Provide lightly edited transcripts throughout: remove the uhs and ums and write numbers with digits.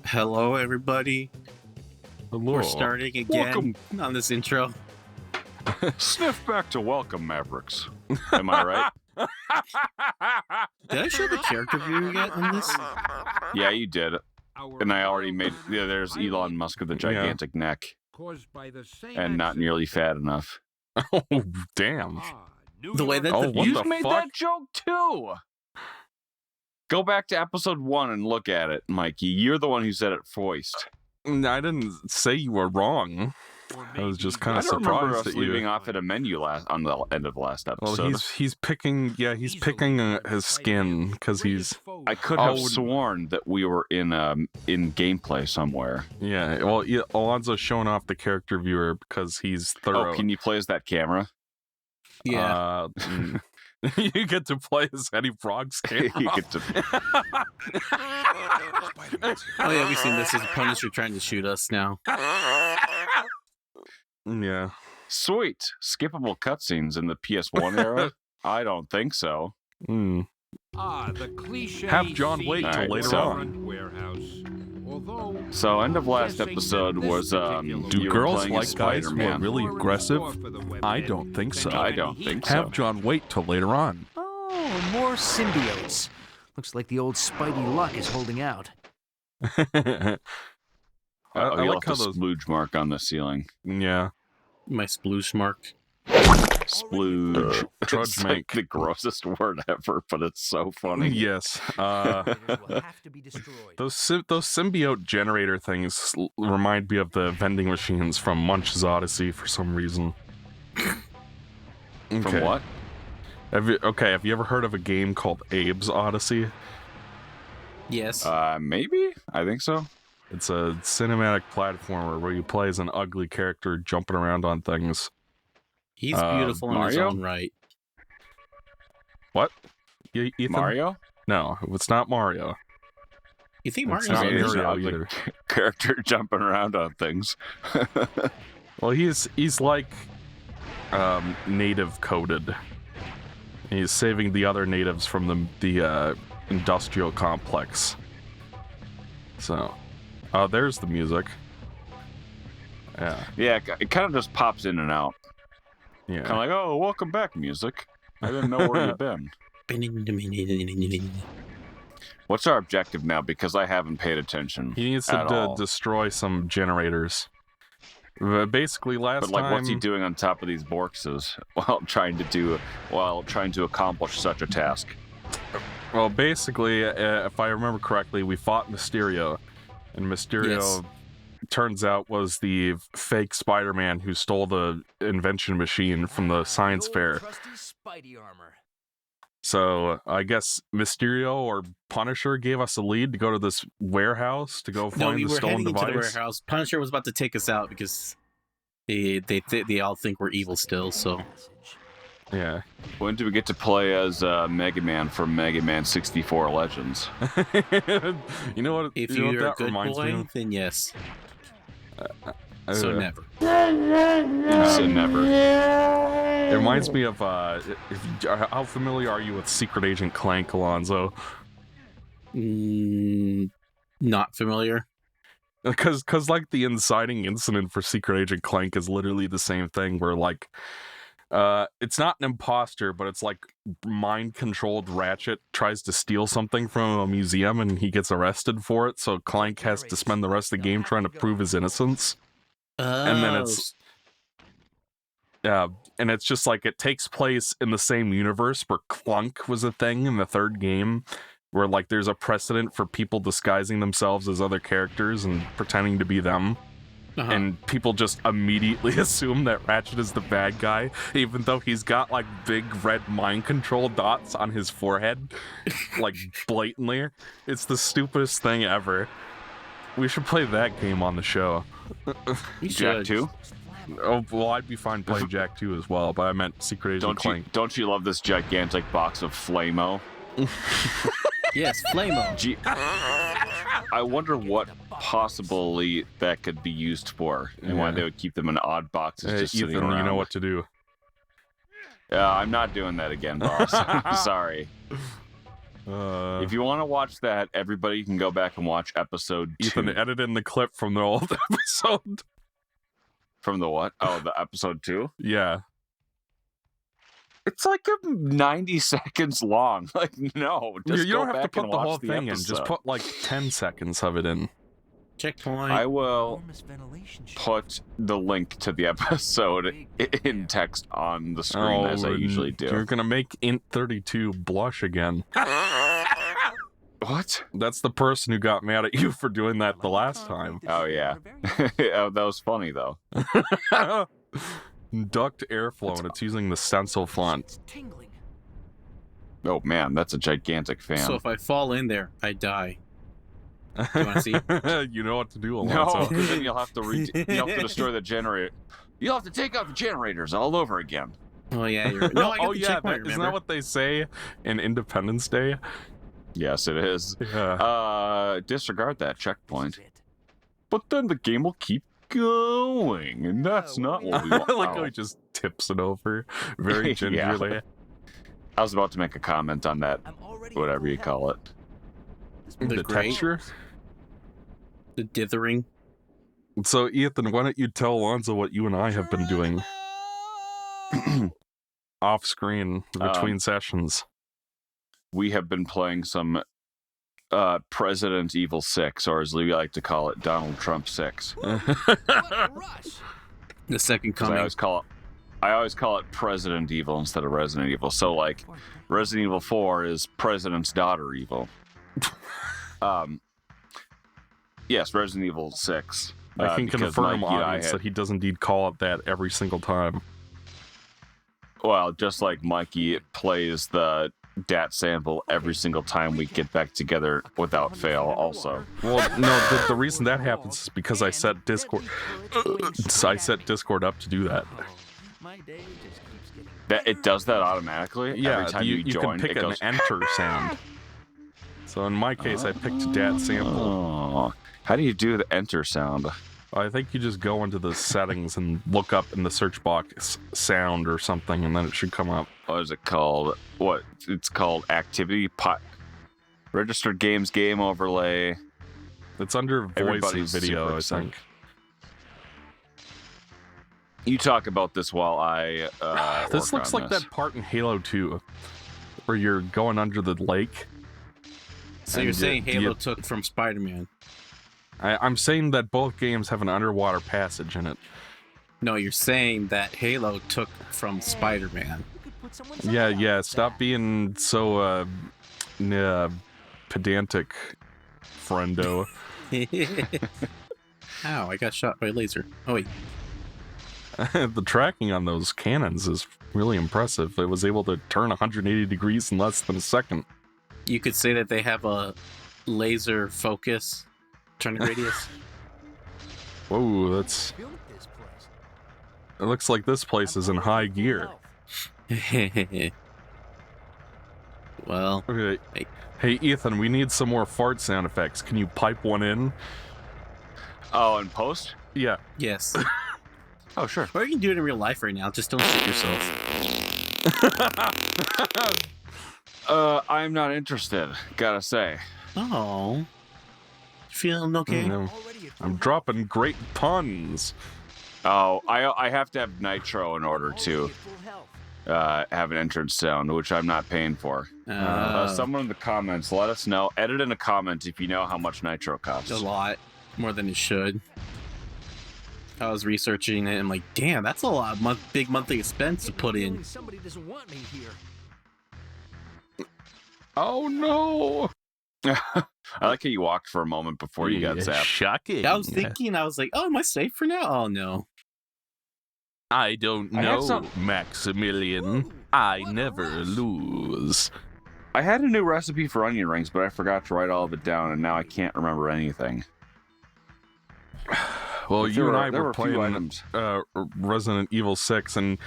Hello, everybody. Hello. We're starting again on this intro. Sniff back to welcome, Mavericks. Am I right? Did I show the character view yet on this? Yeah, you did. And I already made... Yeah, there's Elon Musk with a gigantic neck. And not nearly fat enough. Oh, damn. The way that You made that joke, too! Go back to episode 1 and look at it, Mikey. You're the one who said it first. I didn't say you were wrong. I was just kind of I don't remember surprised us that you... leaving off at a menu on the end of the last episode. Well, he's picking... Yeah, he's picking his skin, because he's... I could have sworn that we were in gameplay somewhere. Yeah, well, Alanzro's showing off the character viewer because he's thorough. Oh, can you play as that camera? Yeah. You get to play as Eddie Frog's camera. You get to... Oh yeah, we've seen this as Punisher trying to shoot us now. Yeah. Sweet. Skippable cutscenes in the PS1 era? I don't think so. Mm. The cliche. Have John wait till later on. So, end of last episode was, do girls like guys who are really aggressive? I don't think so. I don't think so. Have John wait till later on. Oh, more symbiotes. Looks like the old Spidey luck is holding out. I like how those splooge mark on the ceiling. Yeah. My sploosh mark. Splooge. Trudge It's make. like the grossest word ever, but it's so funny. Yes. Those symbiote generator things remind me of the vending machines from Munch's Odyssey for some reason. From what? Have you ever heard of a game called Abe's Odyssey? Yes. Maybe? I think so. It's a cinematic platformer where you play as an ugly character jumping around on things. He's beautiful in his own right. What? Ethan? Mario? No, it's not Mario. You think It's Mario's not ugly? Mario either. Character jumping around on things. Well, he's like native coded. He's saving the other natives from the industrial complex. So, there's the music. Yeah. Yeah, it kind of just pops in and out. Yeah. Kind of like, oh, welcome back, music. I didn't know where you've been. What's our objective now? Because I haven't paid attention. He needs to destroy some generators. Basically, last time... what's he doing on top of these Borkses while trying to accomplish such a task? Well, basically, if I remember correctly, we fought Mysterio, and Mysterio, turns out, was the fake Spider-Man who stole the invention machine from the science fair. So, I guess Mysterio or Punisher gave us a lead to go to this warehouse to go find the stolen device. No, we were heading into the warehouse. Punisher was about to take us out because they all think we're evil still, so... Yeah. When do we get to play as Mega Man from Mega Man 64 Legends? You know what? If you know you're what a good boy, then yes. So never. So never. It reminds me of, how familiar are you with Secret Agent Clank, Alanzro? Not familiar. Because like, the inciting incident for Secret Agent Clank is literally the same thing, where, like, it's not an imposter, but it's like mind-controlled Ratchet tries to steal something from a museum and he gets arrested for it, so Clank has to spend the rest of the game trying to prove his innocence. And then it's just like, it takes place in the same universe where Clunk was a thing in the third game, where like there's a precedent for people disguising themselves as other characters and pretending to be them. And people just immediately assume that Ratchet is the bad guy, even though he's got, like, big red mind control dots on his forehead. Like, blatantly. It's the stupidest thing ever. We should play that game on the show. Jack 2? Oh, well, I'd be fine playing Jack 2 as well, but I meant Secret Agent Clank. Don't you love this gigantic box of Flamo? Yes, Flamo. I wonder what possibly that could be used for, and why they would keep them in odd boxes just sitting Ethan, around. you know what to do. I'm not doing that again, boss. Sorry. If you want to watch that, everybody can go back and watch episode 2. Ethan, edit in the clip from the old episode. From the what? Oh, the episode 2? Yeah. It's like 90 seconds long. Like, no. Just You go don't have to back put and the watch whole thing in. Just episode. put like 10 seconds of it in. Checkpoint. I will put the link to the episode in text on the screen as I usually do. You're going to make Int32 blush again. What? That's the person who got mad at you for doing that the last time. Oh, yeah. Oh, that was funny, though. Duct airflow, and it's using the stencil font. Oh, man, that's a gigantic fan. So if I fall in there, I die. Do you want to see? You know what to do, No, Alanzro. because then you'll have to destroy the generator. You'll have to take out the generators all over again. Oh yeah, you're right. No, I got Oh the yeah, checkpoint, isn't remember? that what they say in Independence Day? Yes, it is. Yeah. Disregard that checkpoint. But then the game will keep going, and that's not what we want. Like how he just tips it over very gingerly. Yeah. I was about to make a comment on that, whatever you call it. The grate? texture. The dithering. So Ethan, why don't you tell Alonzo what you and I have been doing off screen between sessions? We have been playing some President Evil 6, or as we like to call it, Donald Trump 6. The second I coming. always call it President Evil instead of Resident Evil. So like Resident Evil 4 is President's Daughter Evil. Yes, Resident Evil 6. I can because confirm, Mikey and I audience, that he does indeed call it that every single time. Well, just like Mikey plays the DAT sample every single time we get back together without fail also. Well, no, the reason that happens is because I set Discord up to do that. That it does that automatically? Yeah, every time you join, can pick it an goes, enter sound. So in my case, I picked DAT sample. Oh, how do you do the enter sound? I think you just go into the settings and look up in the search box sound or something, and then it should come up. What is it called? What? It's called activity pot. Registered games game overlay. It's under voice and Everybody's video, super I think. You talk about this while I This work looks on like this. that part in Halo 2, where you're going under the lake. So you're And saying you- Halo took from Spider-Man? I'm saying that both games have an underwater passage in it. No, you're saying that Halo took from Spider-Man. Yeah, stop being so pedantic, friendo. Ow, I got shot by a laser. Oh wait. The tracking on those cannons is really impressive. It was able to turn 180 degrees in less than a second. You could say that they have a laser focus turning radius. Whoa, it looks like this place is in high gear. Well, Okay. Hey, Ethan, we need some more fart sound effects. Can you pipe one in? Oh, in post? Yeah. yes. Oh, sure. Or you can do it in real life right now. Just don't shoot yourself. I'm not interested, gotta say. Oh. You feeling okay? No. I'm dropping great puns. Oh, I have to have nitro in order to have an entrance sound, which I'm not paying for. Someone in the comments, let us know. Edit in a comment if you know how much nitro costs. A lot. More than it should. I was researching it and I'm like, damn, that's a lot of big monthly expense to put in. Somebody doesn't want me here. Oh no! I like how you walked for a moment before you got zapped. Shocking. I was thinking, I was like, oh, am I safe for now? Oh no. I don't I have know, some- Maximilian. I never lose. I had a new recipe for onion rings, but I forgot to write all of it down, and now I can't remember anything. Well, you and I there were a few playing items. Resident Evil 6, and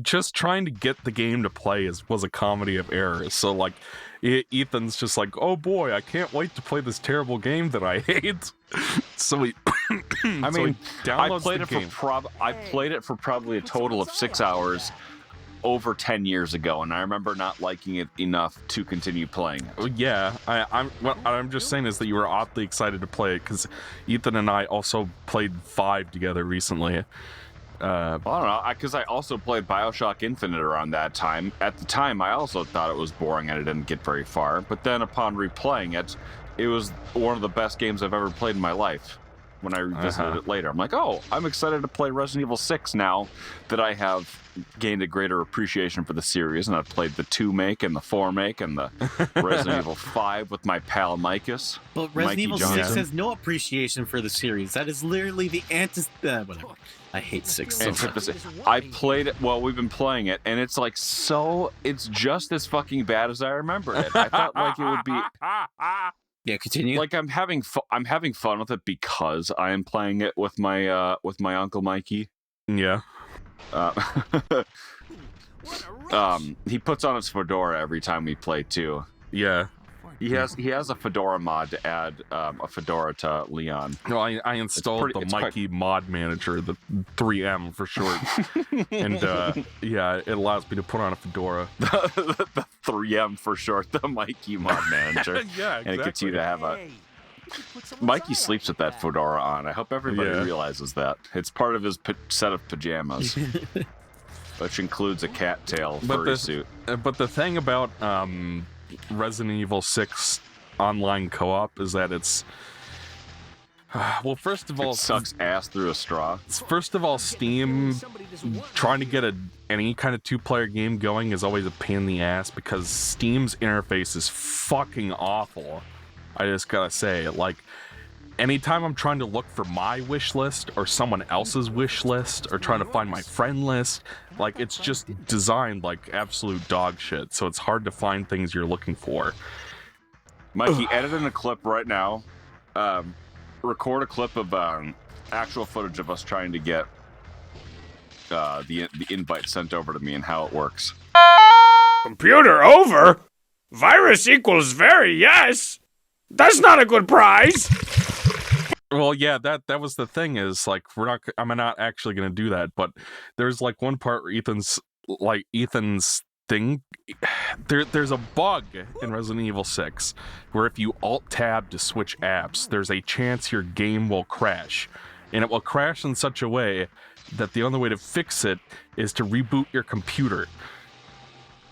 just trying to get the game to play was a comedy of errors. So, like, Ethan's just like, oh boy, I can't wait to play this terrible game that I hate. So he, I so he mean, downloads I played the it game. I played it for probably a total of 6 hours over 10 years ago, and I remember not liking it enough to continue playing it. Well, yeah, what I'm just saying is that you were oddly excited to play it because Ethan and I also played 5 together recently. I don't know, because I also played Bioshock Infinite around that time. At the time, I also thought it was boring and I didn't get very far. But then upon replaying it, it was one of the best games I've ever played in my life. When I revisited it later, I'm like, oh, I'm excited to play Resident Evil 6 now that I have gained a greater appreciation for the series, and I've played the 2 make and the 4 make and the Resident Evil 5 with my pal Micus. But Resident Mikey Evil Johnson. 6 has no appreciation for the series. That is literally the whatever. I hate 6 so much. I played it, well, we've been playing it, and it's like it's just as fucking bad as I remembered it. I thought like it would be... Yeah, continue. Like I'm having fun with it because I am playing it with my uncle Mikey. Yeah. He puts on his fedora every time we play too. Yeah. He has a fedora mod to add a fedora to Leon. No, I installed the Mikey mod manager, the 3M for short, and yeah, it allows me to put on a fedora. The 3M for short, the Mikey mod manager. Yeah, exactly. And it gets you to have a. Mikey sleeps with that fedora on. I hope everybody realizes that it's part of his set of pajamas, which includes a cattail furry suit. But the thing about Resident Evil 6 online co-op is that it's well, first of all, it sucks ass through a straw. First of all, Steam trying to get any kind of 2-player game going is always a pain in the ass because Steam's interface is fucking awful. I just gotta say, like, anytime I'm trying to look for my wish list or someone else's wish list or trying to find my friend list, like, it's just designed like absolute dog shit, so it's hard to find things you're looking for. Mikey, edit in a clip right now. Record a clip of actual footage of us trying to get the invite sent over to me and how it works. Computer over? Virus equals very yes. That's not a good prize. Well, yeah, that was the thing is, like, I'm not actually going to do that, but there's, like, one part where Ethan's thing, there's a bug in Resident Evil 6 where if you Alt-Tab to switch apps, there's a chance your game will crash, and it will crash in such a way that the only way to fix it is to reboot your computer.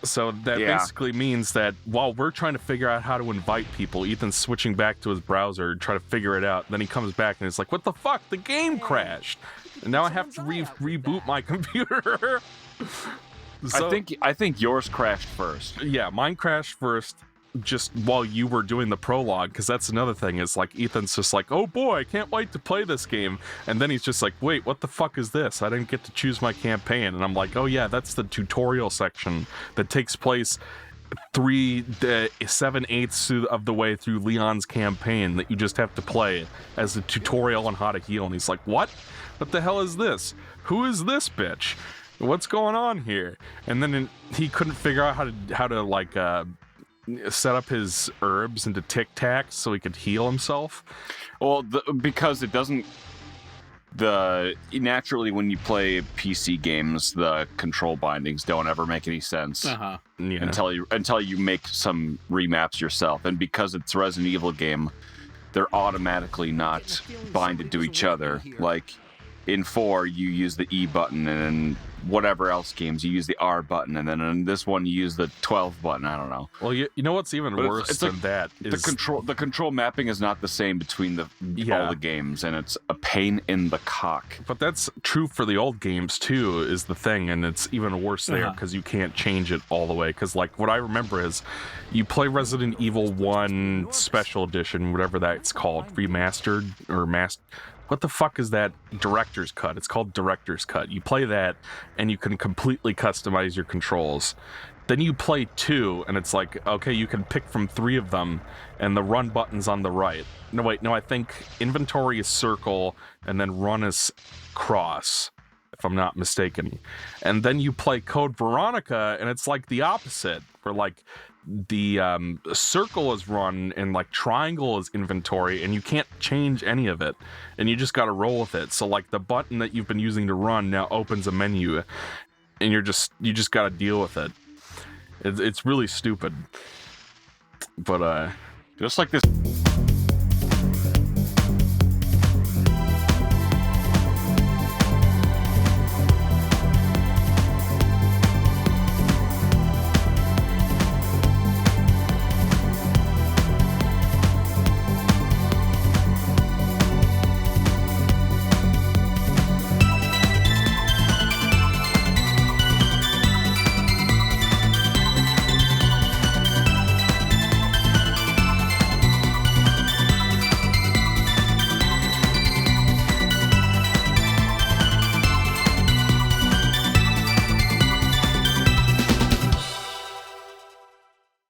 So that basically means that while we're trying to figure out how to invite people, Ethan's switching back to his browser and try to figure it out. Then he comes back and it's like, what the fuck? The game crashed. And now I have to reboot my computer. So, I think yours crashed first. Yeah, mine crashed first just while you were doing the prologue, because that's another thing is, like, Ethan's just like, oh boy, I can't wait to play this game. And then he's just like, wait, what the fuck is this? I didn't get to choose my campaign. And I'm like, oh yeah, that's the tutorial section that takes place 7/8 of the way through Leon's campaign that you just have to play as a tutorial on how to heal. And he's like, what? What the hell is this? Who is this bitch? What's going on here? And then he couldn't figure out how to like set up his herbs into Tic Tacs so he could heal himself. Well, because it doesn't. Naturally, when you play PC games, the control bindings don't ever make any sense until you make some remaps yourself. And because it's a Resident Evil game, they're automatically not binded to each other. Like in 4, you use the E button, and in whatever else games you use the R button, and then in this one you use the 12 button. I don't know. Well, you know what's even worse than like, that is the control mapping is not the same between all the games, and it's a pain in the cock. But that's true for the old games too, is the thing, and it's even worse there because you can't change it all the way. Because like what I remember is, you play Resident Evil 1 Special Edition, whatever that's called, remastered or what the fuck is that? Director's Cut. It's called Director's Cut. You play that, and you can completely customize your controls. Then you play 2, and it's like, okay, you can pick from 3 of them, and the run button's on the right. No, wait, no, I think inventory is circle, and then run is cross, if I'm not mistaken. And then you play Code Veronica, and it's like the opposite, where like the circle is run and like triangle is inventory, and you can't change any of it, and you just got to roll with it. So like the button that you've been using to run now opens a menu, and you just got to deal with it. It's really stupid. But just like this